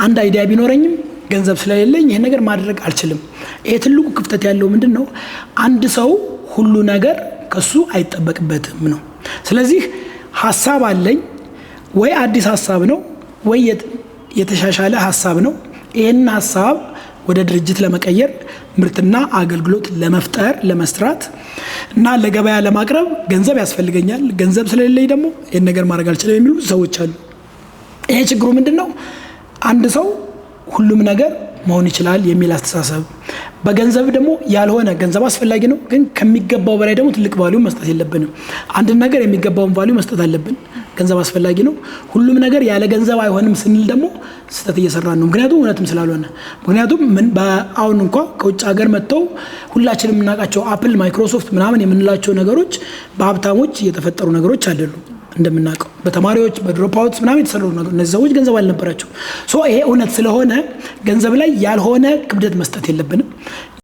አንድ አይዲያ ቢኖረኝም ገንዘብ ስለሌለኝ ይሄን ነገር ማድረግ አልችልም። ይሄ ትልቁ ክፍተት ያለው ምንድነው? አንድ ሰው ሁሉ ነገር ከሱ አይጠበቅበትም ነው። ስለዚህ ሐሳብ አለኝ ወይ አዲስ ሐሳብ ነው ወይ የተሻሻለ ሐሳብ ነው። ይሄን ሐሳብ ወደ ድርጅት ለመቀየር ምርትና አገልግሎት ለመፍጠር ለመስራት እና ለገበያ ለማቅረብ ገንዘብ ያስፈልገኛል። ገንዘብ ስለሌለኝ ደግሞ ይሄን ነገር ማድረግ አልችልም የሚሉ ሰዎች አሉ። ይሄ ችግሩ ምንድነው? አንድ ሰው ሁሉም ነገር መሆን ይችላል የሚል አስተሳሰብ፣ በገንዘብ ደግሞ ያልሆነ ገንዘብ አስፈላጊ ነው ግን ከሚገባው በላይ ደግሞ ትልቅ ቫልዩ መስጠት የለብንም። አንድ ነገር የሚገባውን ቫልዩ መስጠት አለብን። ገንዘብ አስፈላጊ ነው፣ ሁሉም ነገር ያለ ገንዘብ አይሆንም ስንል ደግሞ ስህተት እየሰራን ነው። ምክንያቱም እውነትም ስላልሆነ። ምክንያቱም አሁን እንኳን ከውጭ ሀገር መጥተው ሁላችንም የምናውቃቸው አፕል፣ ማይክሮሶፍት ምናምን የምንላቸው ነገሮች በሀብታሞች የተፈጠሩ ነገሮች አይደሉም። እንደምናውቀው በተማሪዎች በድሮፕ አውትስ ምናምን የተሰሩ ነገር እነዚህ ሰዎች ገንዘብ አልነበራቸው። ይሄ እውነት ስለሆነ ገንዘብ ላይ ያልሆነ ክብደት መስጠት የለብንም።